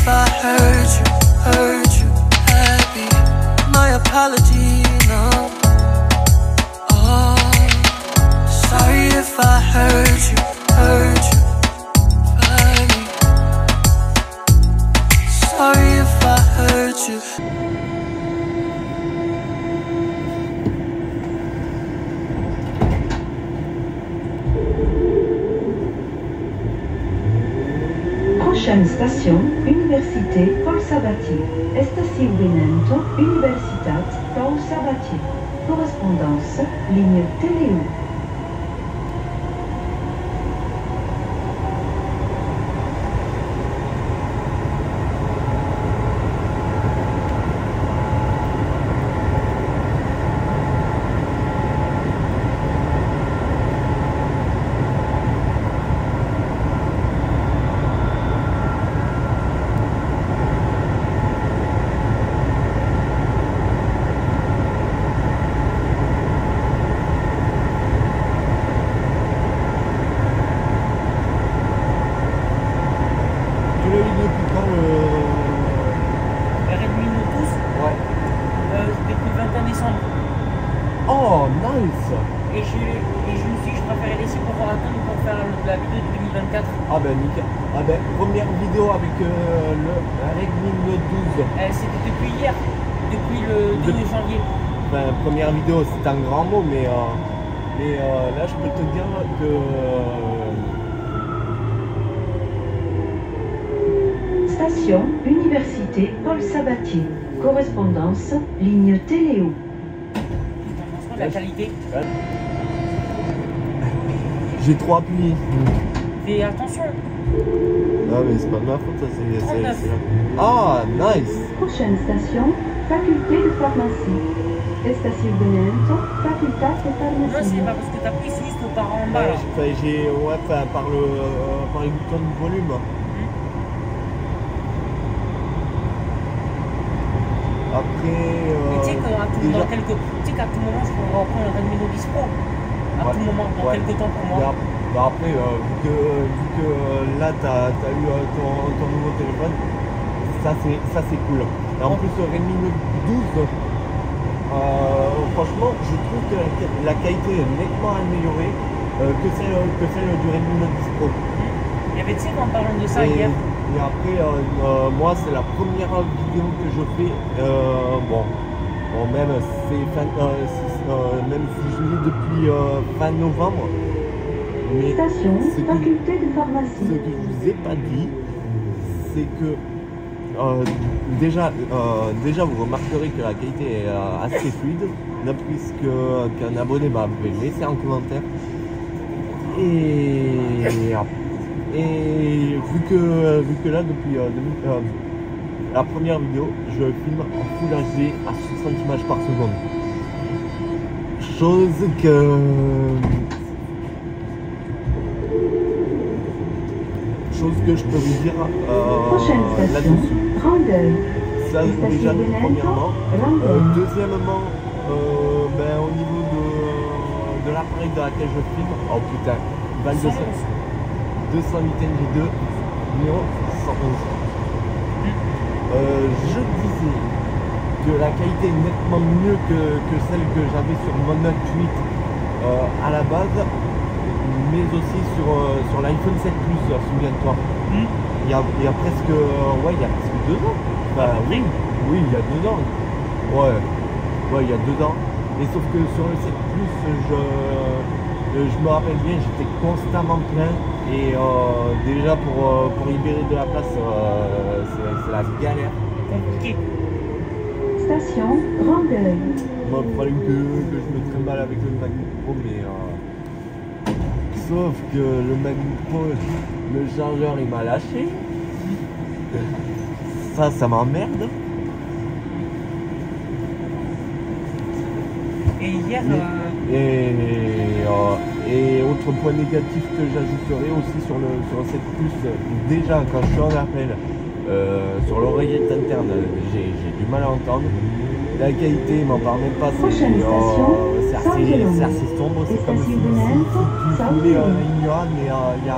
if I hurt you happy. My apology, no. Oh, sorry if I hurt you badly. Sorry if I hurt you. Prochaine station, Université Paul Sabatier. Estacionamiento Universitat Paul Sabatier. Correspondance, ligne Téléo. Oh, nice! Et je me suis dit, je préférais laisser pour attendre pour faire la vidéo de 2024. Ah ben nickel. Ah ben première vidéo avec le Redmi Note 12. C'était depuis hier, depuis le 2 janvier. Ben, première vidéo, c'est un grand mot, mais là je peux te dire que... Station, Université Paul Sabatier. Correspondance, ligne Téléo. La qualité. J'ai trop appuyé. Fais attention. Ah mais c'est pas de ma faute, ça c'est... Ah, nice. Prochaine station, Faculté de pharmacie. Estacionamiento Facultad de Non, pharmacie. c'est pas parce que t'as pris, c'est juste par en bas. Par les boutons de volume. Après, tu sais qu'à tout moment, je pourrais reprendre le Redmi Note 10 Pro. À tout moment, dans quelques temps pour moi. Après, vu que là, tu as eu ton nouveau téléphone, ça c'est cool. Et en plus, le Redmi Note 12, franchement, je trouve que la qualité est nettement améliorée que celle du Redmi Note 10 Pro. Il y avait, tu sais, en parlant de ça hier. Et après, moi, c'est la première vidéo que je fais. Même si je l'ai depuis fin novembre. Mais Station, Faculté de pharmacie. Ce que je vous ai pas dit, c'est que déjà vous remarquerez que la qualité est assez fluide, puisque qu'un abonné m'avait laissé un commentaire. Et vu que là, depuis la première vidéo, je filme en Full HD à 60 images par seconde. Chose que je peux vous dire là-dessus. Ça déjà premièrement. Deuxièmement, au niveau de l'appareil dans laquelle je filme, oh putain, Val de 208 NG2, numéro 111. Je disais que la qualité est nettement mieux que celle que j'avais sur mon Note 8 à la base, mais aussi sur l'iPhone 7 Plus, souviens-toi. Il y a presque 2 ans. Enfin, oui, il y a 2 ans. Ouais, il y a 2 ans. Et sauf que sur le 7 Plus, je me rappelle bien, j'étais constamment plein. Et déjà pour libérer de la place, c'est la galère. Compliqué. Station, Grandeuil. Moi, il fallait que je me trimballe avec le MacBook Pro, mais sauf que le MacBook Pro, le chargeur il m'a lâché. Ça m'emmerde. Et hier... Et autre point négatif que j'ajouterai aussi sur le 7 Plus, déjà quand je suis en appel sur l'oreillette interne, j'ai du mal à entendre. La qualité, m'en parle même pas, c'est assez sombre, c'est comme si tu voulais une ignorante, mais il y a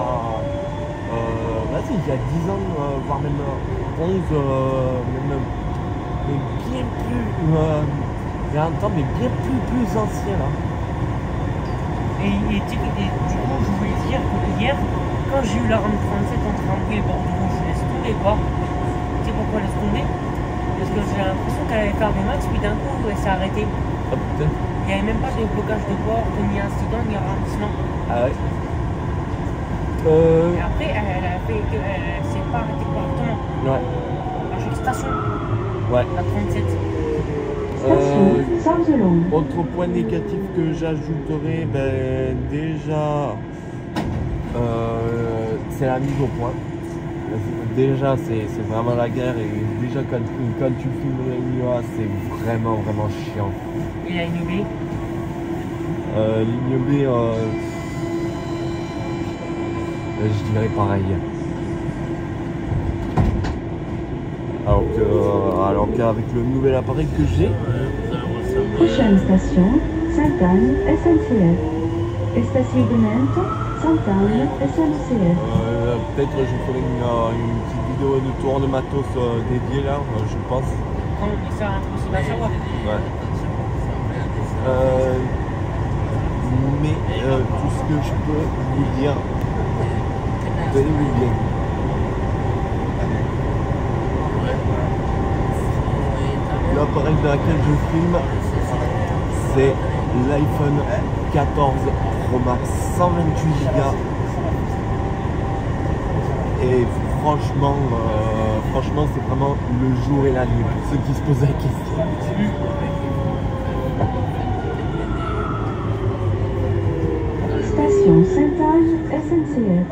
vas-y, il y a 10 ans, voire même 11, même, mais bien plus, il y a un temps, mais bien plus ancien là. Et du coup, je voulais dire que hier, quand j'ai eu la RAM 37 entre Rambouillet et Bordeaux Rouge, je laisse tomber quoi. Tu sais pourquoi je laisse tomber? Parce que j'ai l'impression qu'elle allait faire des max, puis d'un coup, elle s'est arrêtée. Ah putain. Il n'y avait même pas de blocage de bord, ni incident, ni ralentissement. Ah ouais. Et après, elle s'est pas arrêtée correctement. Ouais. À chaque station, Ouais. la 37. Station Sorgelong. Autre point négatif que j'ajouterais, ben déjà, c'est la mise au point. Déjà, c'est vraiment la guerre et déjà quand tu filmes les NUA, c'est vraiment chiant. Et la ligne B. Ligne B, je dirais pareil. Alors qu'avec le nouvel appareil que j'ai, Prochaine station Sainte-Anne SNCF. Estacionamento Sainte-Anne SNCF. peut-être je ferai une petite vidéo de tour de matos dédiée là, je pense. Quand on dit ça, c'est pas savoir. Ouais. Mais tout ce que je peux vous dire, tenez-vous bien. L'appareil dans lequel je filme, c'est l'iPhone 14 Pro Max 128 Go. Et franchement, c'est vraiment le jour et la nuit pour ceux qui se posent la question. Station Sainte-Anne SNCF.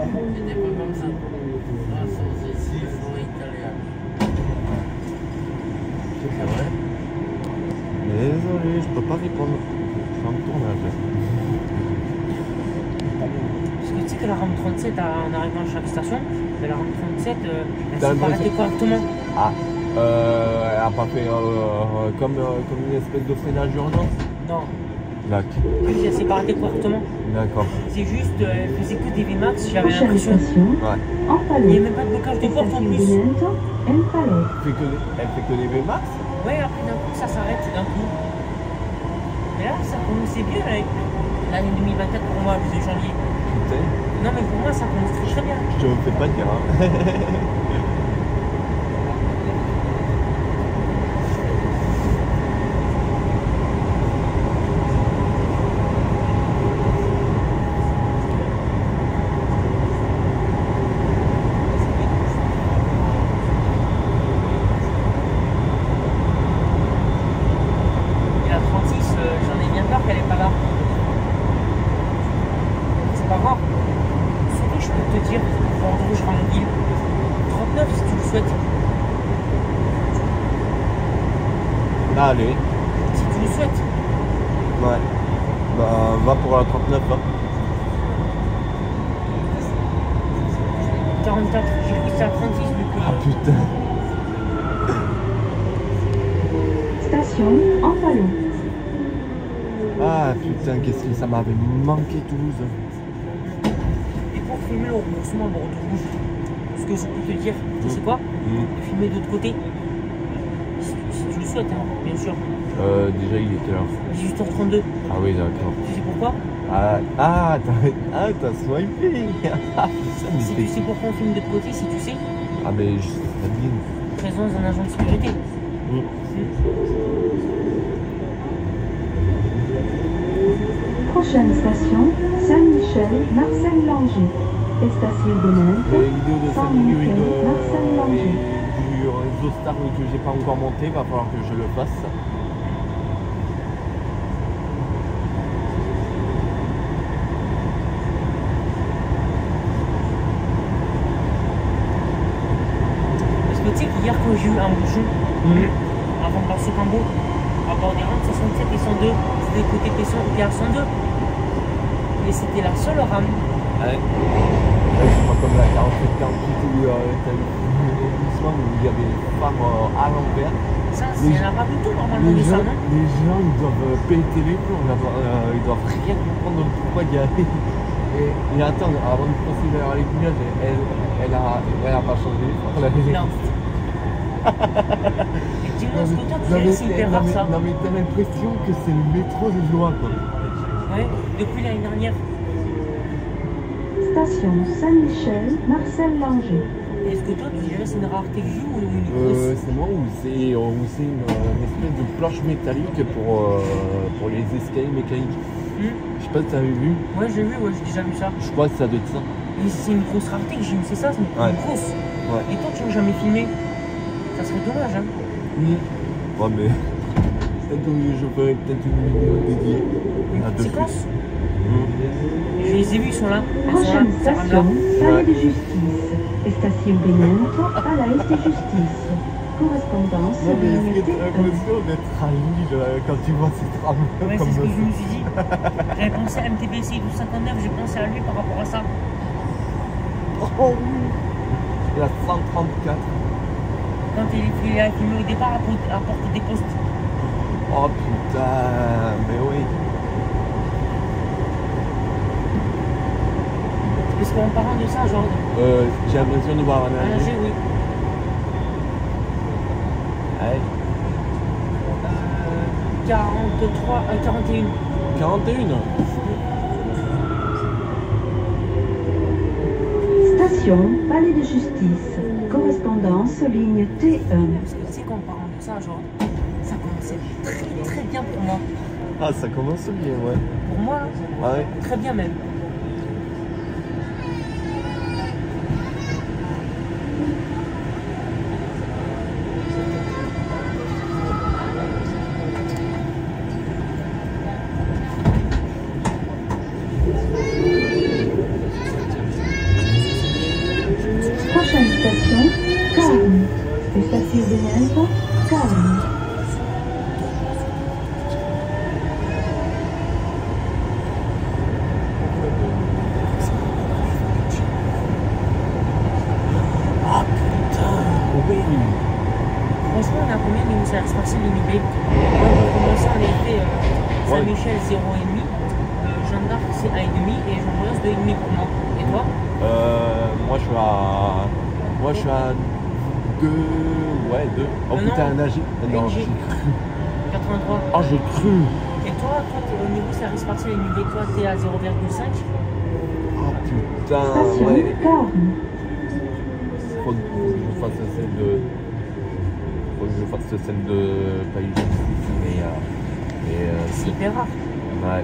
Désolé, je peux pas répondre. Je suis en tournage. Parce que tu sais que la RAM 37, en arrivant à chaque station, la RAM 37, elle T'as s'est pas arrêtée l'impression- correctement. Ah, elle a pas fait comme une espèce de freinage d'urgence. Non, D'accord. juste elle s'est pas arrêtée correctement. D'accord. C'est juste, elle faisait que des VMAX, j'avais Prochaine l'impression. station Ouais. Il n'y a Empalo. même pas de blocage de porte en plus. Estacionamento Empalo. Elle fait que des VMAX. Ouais, après d'un coup, ça s'arrête d'un coup. Mais là, ça commençait bien avec l'année 2024 pour moi, le 2 janvier. Putain, Non, mais pour moi, ça commence très très bien. je te le fais pas dire. Hein. Et la 36, j'en ai bien peur qu'elle est pas là. C'est pas grave. Surtout, je peux te dire, Bordeaux, je rends ville. 39 si tu le souhaites. Allez, Si tu le souhaites. ouais. Bah, va pour la 39. Hein. 44, j'ai pris ça à 36 vu que. Ah putain. Station Empalo. Ah putain, qu'est-ce que ça m'avait manqué Toulouse. Et pour filmer le remboursement Bordeaux Rouge, ce que je peux te dire, tu sais quoi? De filmer de l'autre côté. Si tu le souhaites, hein, bien sûr. Déjà il était là. 18h32. Ah oui d'accord. Tu sais pourquoi? T'as swipé. Ah putain, mais Si tu sais pourquoi on filme de l'autre côté, si tu sais, Ah mais je sais très bien. présence d'un agent de sécurité. Prochaine station Saint-Michel Marcel Langer. Estacionamento Les vidéos de Saint-Michel Marcel Langer. et du réseau Star que j'ai pas encore monté, va falloir que je le fasse. Parce que tu sais qu'hier quand j'ai eu un bouchon, avant de passer Cambo, à bord des rames 67 et 102, c'était côté PA 102. Mais c'était la seule rame. Ouais. C'est pas comme la 47-48 où t'as eu un glissement où il y avait les phares à l'envers. Ça, c'est un rabuto normalement de ça, non? Les gens ils doivent péter les plombs, ils doivent rien comprendre pourquoi il y a Et attends, avant de passer vers l'aiguillage, elle a pas changé. Non. Et dis-moi, ce que toi, tu sais, c'est hyper rare ça. Non mais t'as l'impression que c'est le métro de Blois quoi. Ouais, depuis l'année dernière. Station Saint-Michel, Marcel Langer. Est-ce que toi, tu dirais c'est une rareté que joue ou une grosse? C'est moi ou c'est une espèce de planche métallique pour les escaliers mécaniques. Je sais pas si t'avais vu. Ouais, j'ai vu, ouais, j'ai déjà vu ça. Je crois que ça doit être ça. Mais c'est une grosse rareté que j'ai eu, c'est ça, c'est une Ouais. grosse. Ouais. Et toi, tu n'as jamais filmé? Ça serait dommage, hein. Ouais mais peut-être que je ferai peut-être une vidéo dédiée à Une deux séquence? Je les ai vus, ils sont là. Ils sont là, Prochaine ça ramène station, là. Palais de Justice. Estación Benento, Palais de Justice. Correspondance, Non mais est-ce ligne que t'as T1. l'impression d'être à Lille quand tu vois ces trams Ouais, comme c'est ce que ça? je me suis dit. J'avais pensé à MTBC 1259, j'ai pensé à lui par rapport à ça. Oh oui. La 134. Quand il a filmé au départ à Porte des Postes. Oh putain, mais oui. Parce qu'en parlant de ça, genre. J'ai l'impression de voir un À Alger, oui. Ouais. 43, 41. 41. Station Palais de Justice. Correspondance, ligne T1. Parce que tu sais qu'en parlant de ça, genre, ça commençait très très bien pour moi. Ah ça commence bien ouais. Pour moi, Ouais. très bien même. Prochaine station, Carme. Estación Benento, Carme. Oui. Franchement, on a combien de service partiel limité? On a commencé, on a été Saint-Michel 0,5, Jeanne d'Arc c'est 1,5 et Jean Jaurès 2,5 pour moi. Et toi? Moi je suis à 2. Ouais 2. Oh Non, putain non. là j'ai. Non NG. j'ai cru. 83. Oh j'ai cru. Et toi, t'es au niveau service partiel limité, toi t'es à 0,5? Oh putain Station ouais. Carme. Faut que je fasse celle de. Faut que je fasse celle de Palais de Justice, mais C'est hyper rare. ouais.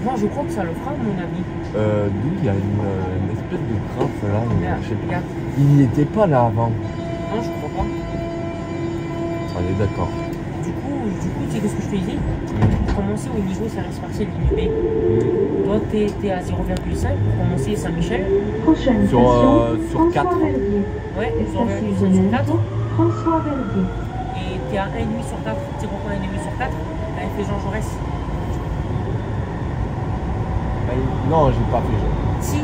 Moi, je crois que ça le fera, à mon avis. D'où il y a une espèce de trace là, je sais pas. Regarde. Il n'y était pas là avant. Non, je crois pas. On est d'accord. Du coup, tu sais ce que je te dis? Pour commencer au niveau service partiel limité, toi t'es à 0,5 pour commencer Saint-Michel. Prochaine Sur, station, sur François 4. Verdier. Ouais, Estación 0,5 sur 4. Benento, François Verdier. Et t'es à 1,5 sur 4. Tu sais pourquoi 1,5 sur 4? T'avais fait Jean Jaurès. Non, j'ai pas fait genre. Si.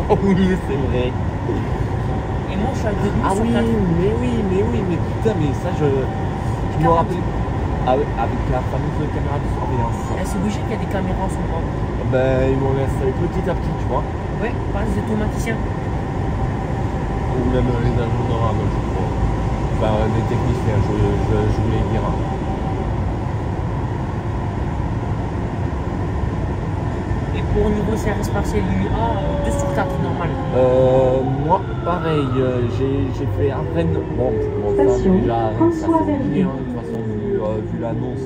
Oh oui, c'est vrai. Et moi, je suis à 2,5 Ah sur oui, 4. mais putain, mais ça, je me 40. rappelle. Avec la fameuse caméra de surveillance. C'est obligé qu'il y a des caméras en ce moment. Ben, ils m'ont installé petit à petit, tu vois. Ouais, par les automaticiens. Ou même les agents de rame, je crois. Enfin, les techniciens, je voulais dire. Et pour niveau service partiel A, 2 sur 4 normal. Moi, pareil, j'ai fait à Rennes. Bon, ça, Station déjà, à Rennes, ça François fait Verdier. bien, de toute façon, vu l'annonce.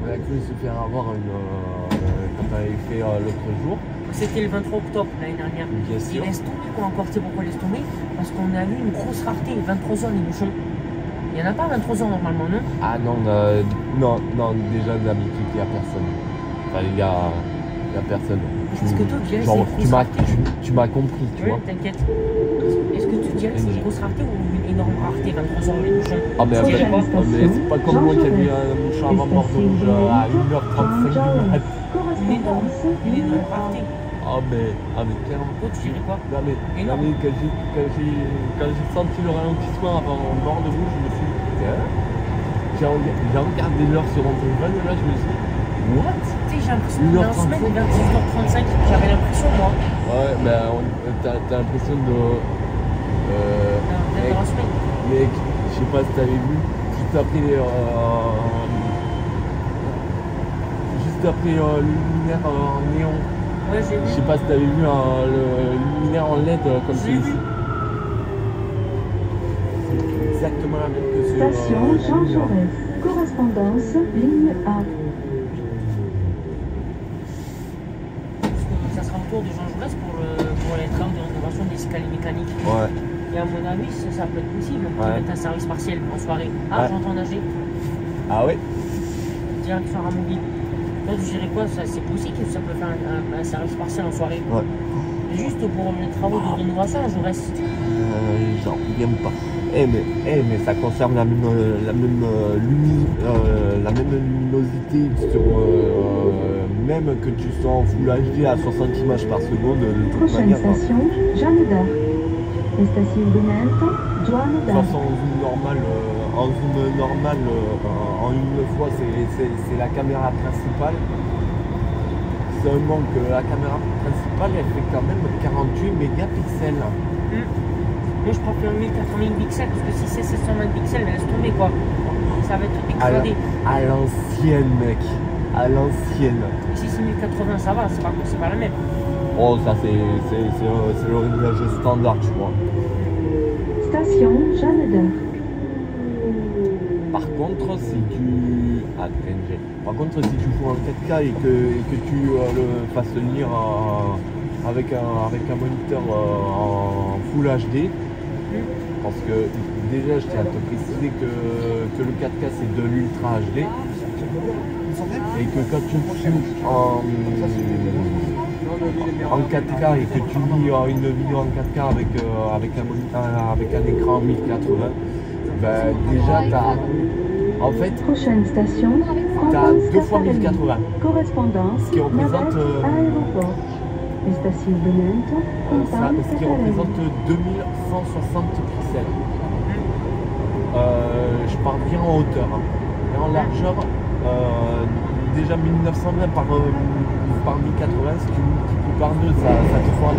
On a cru se faire avoir quand on avait fait l'autre jour. C'était le 23 octobre l'année dernière. Bien Il sûr. laisse tomber quoi encore, tu sais pourquoi il laisse tomber? Parce qu'on a eu une grosse rareté, 23h les bouchons. Il n'y en a pas 23h normalement, non? Ah non, non, déjà d'habitude, il n'y a personne. Enfin, il y a personne. Est-ce que toi, tu dirais que Genre, c'est une grosse rareté? tu m'as compris, tu Oui, vois. t'inquiète. Est-ce que tu dirais que c'est une grosse rareté ou une énorme rareté, 23h les bouchons? Ah mais, Tu dirais quoi? c'est pas comme moi qui ai vu un mouchon avant mort rouge à 1h35 du mat. Correspondance, Une ligne énorme 1. rareté. Ah mais clairement. Toi, tu dirais quoi? Non mais Énorme. quand j'ai senti le ralentissement avant le bord de rouge, je me suis dit, j'ai regardé l'heure sur mon téléphone, là je me suis dit, What? Tu sais, j'ai l'impression que dans la semaine, 26h35, j'avais l'impression, moi. Ouais, mais t'as l'impression de. Dans la semaine. Mec, je sais pas si t'avais vu, juste après le luminaire en néon. Ouais, j'ai vu. Je sais pas si t'avais vu le luminaire en LED comme J'ai vu. celui-ci. C'est exactement la même que sur. Station Jean Jaurès. Correspondance, ligne A. Ça sera autour de Jean Jaurès pour les travaux de rénovation des escaliers mécaniques. Ouais. Et à mon avis, ça peut être possible. On Ouais. peut mettre un service partiel en soirée. Ah, Ouais. j'entends nager. Ah ouais? Direction Ramondine. Toi, tu dirais quoi? C'est possible que ça peut faire un service partiel en soirée. Ouais. Juste pour les travaux de rénovation à Jaurès. J'en reviens pas. Mais ça conserve la même luminosité sur même que tu sois en Full HD à 60 images par seconde de toute Prochaine manière. station, Jeanne d'Arc. Estacionamento, Joan De toute d'Arc. façon, en zoom normal, en une fois, c'est la caméra principale. Seulement que la caméra principale, elle fait quand même 48 mégapixels. Moi, je préfère 1080 pixels parce que si c'est 720 pixels, laisse tomber quoi. Ça va être écradé. À l'ancienne, mec. À l'ancienne. Si c'est 1080, ça va, c'est pas la même. Oh, ça c'est le réglage standard, je crois. Station Jeanne d'Arc. Par contre, si tu... Ah, TNG. Par contre, si tu joues en 4K et que tu le fasses lire avec un moniteur en Full HD, parce que déjà, je tiens à te préciser que le 4K c'est de l'Ultra HD, et que quand tu joues en 4K et que tu lis une vidéo en 4K avec un écran en 1080, ben déjà en fait Prochaine station, t'as Campus 2 fois Caffarelli. 1080. Correspondance, Ce qui représente, navette, aéroport. Estacionamento, Ce qui représente 2160 pixels. Je parle bien en hauteur. Et en largeur, déjà 1920 par 1080, si tu multiplies par 2, ça te fera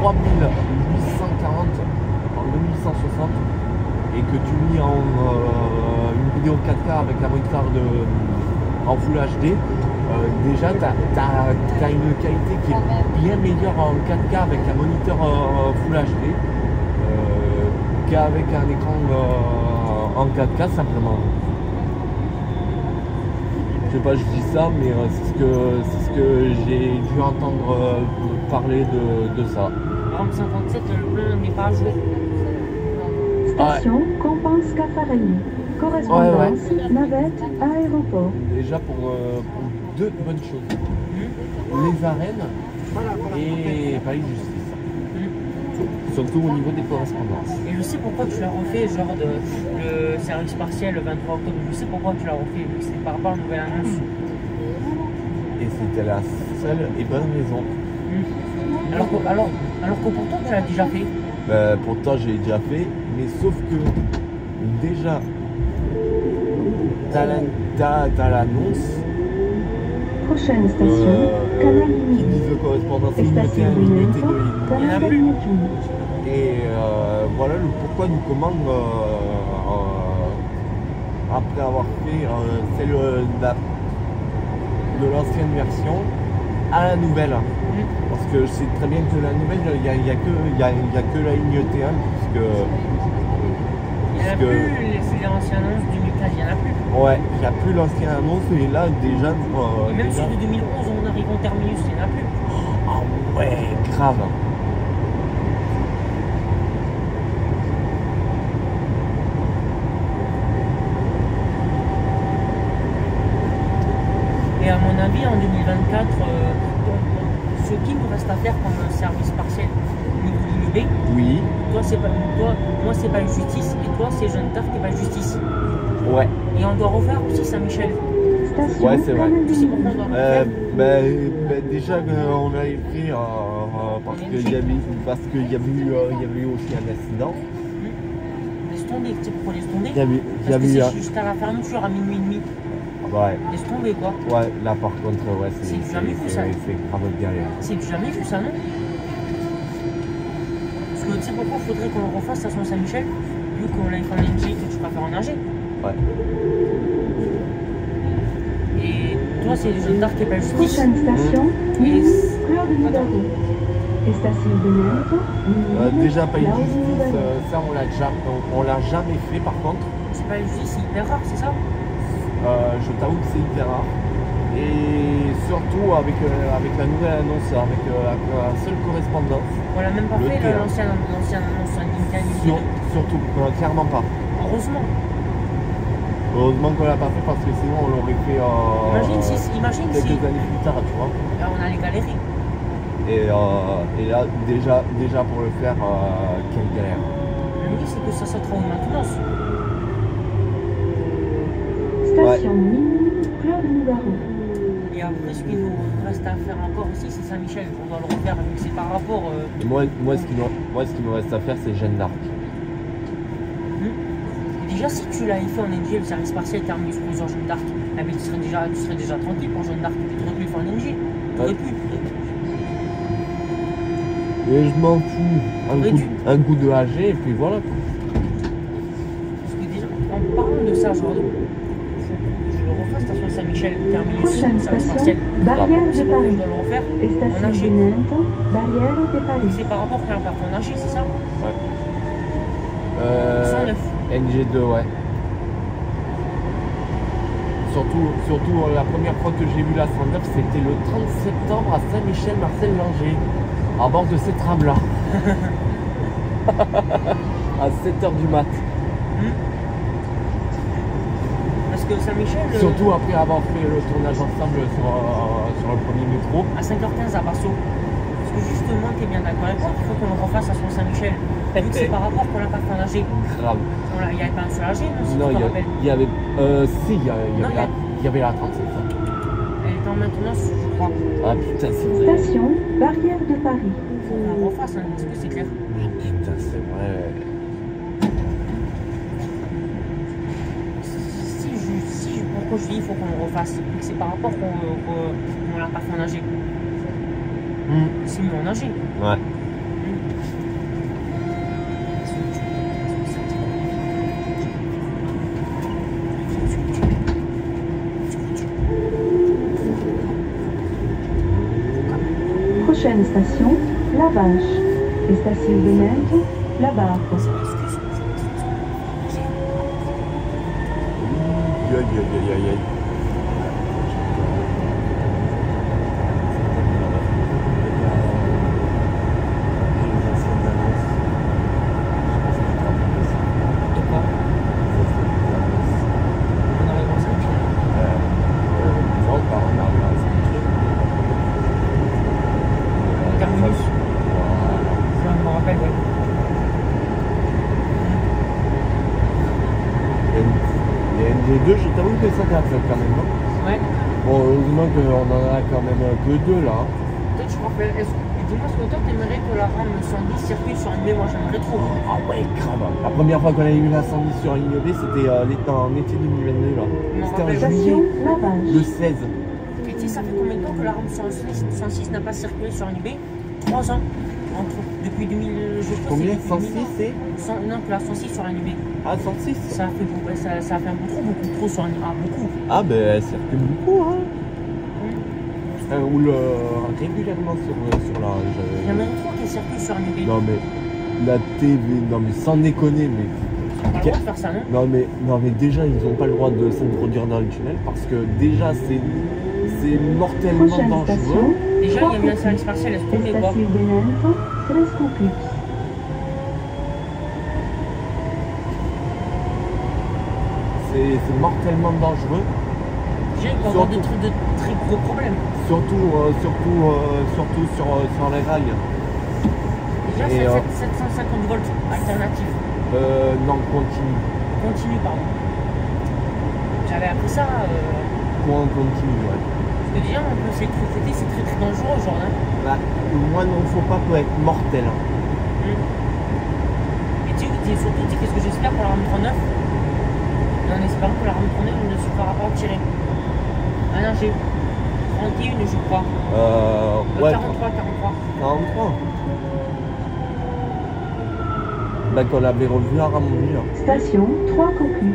3840 par 2160. Et que tu lis une vidéo 4K avec un moniteur en Full HD, déjà tu as une qualité qui est bien meilleure en 4K avec un moniteur Full HD qu'avec un écran en 4K simplement. Je sais pas, je dis ça, mais c'est ce que j'ai dû entendre parler de ça. RAM 57, le bleu n'est pas à jour. Station Campus Caffarelli. Correspondance, navette, aéroport. Déjà pour deux bonnes choses. Les arènes et Palais de Justice. Surtout au niveau des correspondances. Et je sais pourquoi tu l'as refait, genre le service partiel le 23 octobre. Je sais pourquoi tu l'as refait, vu que c'était par rapport à la nouvelle annonce. Et c'était la seule et bonne raison. Alors que pourtant tu l'as déjà fait. Pourtant j'ai déjà fait, mais sauf que déjà t'as l'annonce Prochaine station, Canal qui Limite. dit de correspondance ligne T1, ligne T2 Estacionamento, et ligne Canal Limite. Et voilà le pourquoi du comment après avoir fait celle de l'ancienne version à la nouvelle. Parce que je sais très bien que la nouvelle, il n'y a que la ligne T1 Il n'y en a plus, c'est l'ancienne annonce 2015, il n'y en a plus. Ouais, il n'y a plus l'ancienne annonce et là déjà... Et même déjà... celui de 2011, on arrive en terminus, il n'y en a plus. Ah ouais, grave. Et à mon avis, en 2024, ce qui nous reste à faire comme un service partiel ligne B, Oui, moi c'est pas justice, et toi c'est Jeanne d'Arc et pas justice. ouais. Et on doit refaire aussi Saint-Michel. Station Ouais, c'est vrai. Canal Tu sais Limite. pourquoi on doit le faire Déjà on a écrit parce qu'il y avait eu aussi un accident. Laisse tomber, tu sais pourquoi laisse tomber? Il y avait Parce que eu c'est jusqu'à la fermeture à minuit et demi. Ouais. Laisse tomber quoi. Ouais, là par contre, ouais, C'est du jamais vu, ça. c'est grave galère. C'est du jamais vu ça, non? Parce que tu sais pourquoi il faudrait qu'on le refasse à Saint-Michel, vu qu'on l'a fait en NG que tu préfères nager. Ouais. Et toi, c'est Jeanne d'Arc et Belle Justice. Prochaine station, Et Fleur de Nidaro. Estación de Nantes, Déjà, pas une Fleur de justice, Nidaro. ça on l'a jamais fait par contre. c'est pas Justice, c'est hyper rare, c'est ça? Je t'avoue que c'est hyper rare. Et surtout avec la nouvelle annonce, avec la seule correspondance. On l'a même pas Le fait terrain. l'ancienne annonce en LinkedIn. Surtout, clairement pas. Heureusement. Heureusement qu'on l'a pas fait parce que sinon on l'aurait fait Imagine si quelques années plus tard, tu vois. là, on a les galeries. Et là, déjà pour le faire, quelle galère. Le mieux, c'est que ça sera en maintenance. Station Mini, Fleur de Nidaro. Et après, ce qu'il nous reste à faire encore aussi, c'est Saint-Michel. On doit le refaire, vu que c'est par rapport. Et moi, ce qui me reste à faire, c'est Jeanne d'Arc. Déjà, si tu l'avais fait en NG, le service partiel terminé sur plusieurs Jeanne d'Arc, eh ben, tu serais déjà tranquille pour Jeanne d'Arc. Tu aurais pu le faire en NG. Tu aurais pu. Et je m'en fous. Un coup de AG et puis voilà. Parce que déjà, en parlant de ça, genre, je le refasse, station Saint-Michel, terminé sur Prochaine le service station, partiel. Barrière C'est de bon, je Paris. dois le refaire. Estación de Nantes, Barrière de Paris. C'est par rapport à un parcours nagé, c'est ça? Ouais. 109. NG2, ouais. Surtout la première fois que j'ai vu la 109, c'était le 30 septembre à Saint-Michel-Marcel-Langer, à bord de cette tram-là. À 7h du mat. Parce que Saint-Michel. Surtout après avoir fait le tournage ensemble sur le premier métro. À 5h15 à Basso. Parce que justement, tu es bien d'accord avec moi qu'il faut qu'on le refasse à son Saint-Michel. Vu que c'est par rapport qu'on l'a pas fait nager. Grave. Il n'y avait pas un seul âgé, non, si Non, tu te rappelles. il y avait. Si, il y avait la 37. Elle était en maintenance, je crois. Ah putain, c'est vrai. Station Barrière de Paris. Il faut qu'on le refasse, hein, parce que c'est clair. Ah putain, c'est vrai. Pourquoi je dis il faut qu'on le refasse? Vu que c'est par rapport qu'on l'a pas fait nager. C'est mieux en nager. Ouais. Prochaine station, La Vache. Estación de Nantes, La Barre. Aïe, aïe, aïe, aïe, aïe. Les deux, je t'avoue que ça date quand même. Hein. Ouais. Bon, heureusement qu'on en a quand même que deux là. Toi, tu te rappelles, dis-moi ce que toi, t'aimerais que la rame 110 circule sur une baie, moi j'aimerais trop. Ah ouais, grave. La première fois qu'on a eu la 110 sur une ligne B, c'était en été 2022 là. C'était en Station juillet, La Vache. le 16. Et tu sais, ça fait combien de temps que la rame 106 n'a pas circulé sur une baie? 3 ans. Depuis 2000, je crois. Combien? C'est 106 c'est Non, que la 106 sur une baie. Ah, 106. Ça a fait un peu beaucoup trop sur une. Ah, beaucoup. Ah ben elle circule beaucoup hein. Elle roule régulièrement sur la... J'aimerais trop qu'elle circule sur une baie. Non mais la TV, non mais sans déconner mais... On a le droit de faire ça, non? Non mais déjà ils n'ont pas le droit de s'introduire dans le tunnel parce que déjà c'est mortellement Prochaine dangereux. station, Déjà, il y a eu un service partiel, est-ce qu'on les voit? Estación de Nantes, Tres Couples. C'est mortellement dangereux. Déjà, il peut y avoir de très gros problèmes. Surtout sur les rails. Déjà, Et, c'est 750 volts alternatif. Non, continue. Continue, pardon. J'avais appris ça. Point continue, ouais. Parce que déjà, on peut essayer de traiter, c'est très très dangereux aujourd'hui. Bah, moi non, faut pas peut être mortel. Hein. Et tu sais, surtout, tu sais, qu'est-ce que j'espère pour la rame 39? En espérant que la rame 39 ne se fera pas tirer. Ah non, j'ai 31, je crois. Ouais, 43. 43. Bah qu'on l'avait revu à Ramoni. Hein. Station 3 Cocu.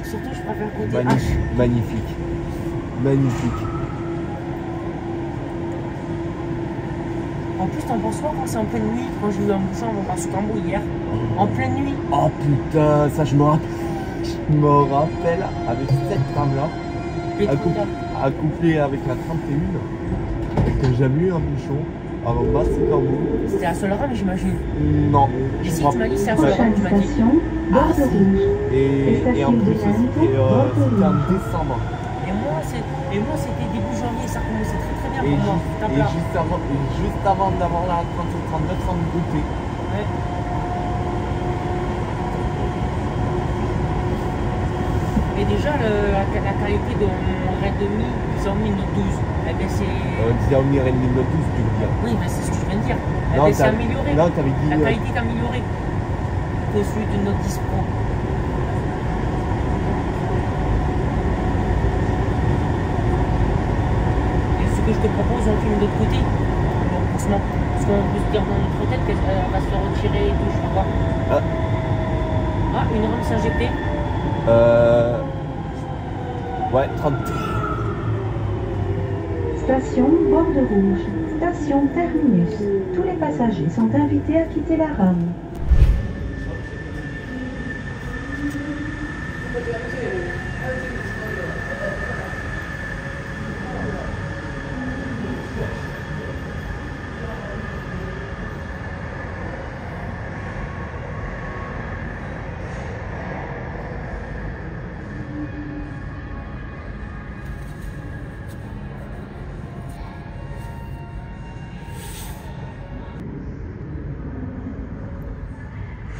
Surtout, je préfère côté H. Magnifique. Magnifique. En plus, t'en penses quoi quand c'est en pleine nuit, quand j'ai eu un bouchon à Sukambo hier? En pleine nuit? Oh putain, ça je me rappelle. Je me rappelle avec cette tram-là, accouplée avec la 31, que j'avais eu un bouchon avant Basse-Sukambo. C'était à Solram, j'imagine. Non. Et si tu m'as dit c'est à Solram, Prochaine tu m'as dit. station, Bordeaux Rouge. Et en plus, c'était en décembre. Et moi, c'était début janvier, ça commençait très bien Et, pour moi. juste avant d'avoir la 37-39 sans me goûter. Ouais. Et déjà, la qualité de mon Redmi Xiaomi Note 12, eh ben c'est... Xiaomi Redmi Note 12, tu veux dire. Oui, mais c'est ce que je viens de dire. Eh Non, ben, c'est amélioré. Non, t'avais dit... La qualité est améliorée que celui du Note 10 Pro. Et ce que je te propose, on filme de l'autre côté, le remboursement. Parce qu'on peut se dire dans notre tête qu'elle va se faire retirer et tout, je sais pas. Ah, une RAM s'injecter. Ouais, 30. Station Bordeaux Rouge. Station terminus. Tous les passagers sont invités à quitter la rame.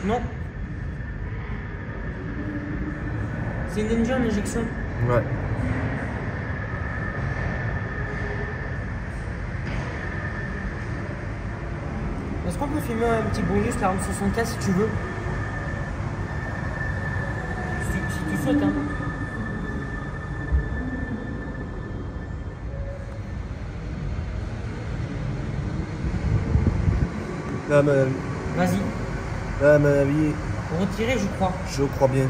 Non. C'est une engine en injection. Ouais. Est-ce qu'on peut filmer un petit bonus, la RAM 64 si tu veux? Si tu souhaites, hein. Là, à mon avis. Vas-y. Là, à mon avis, Retirer, je crois. je crois bien.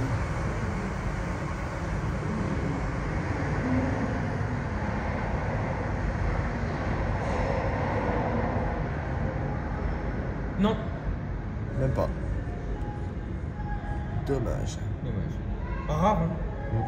Non. Même pas. Dommage. Dommage. Rare, hein.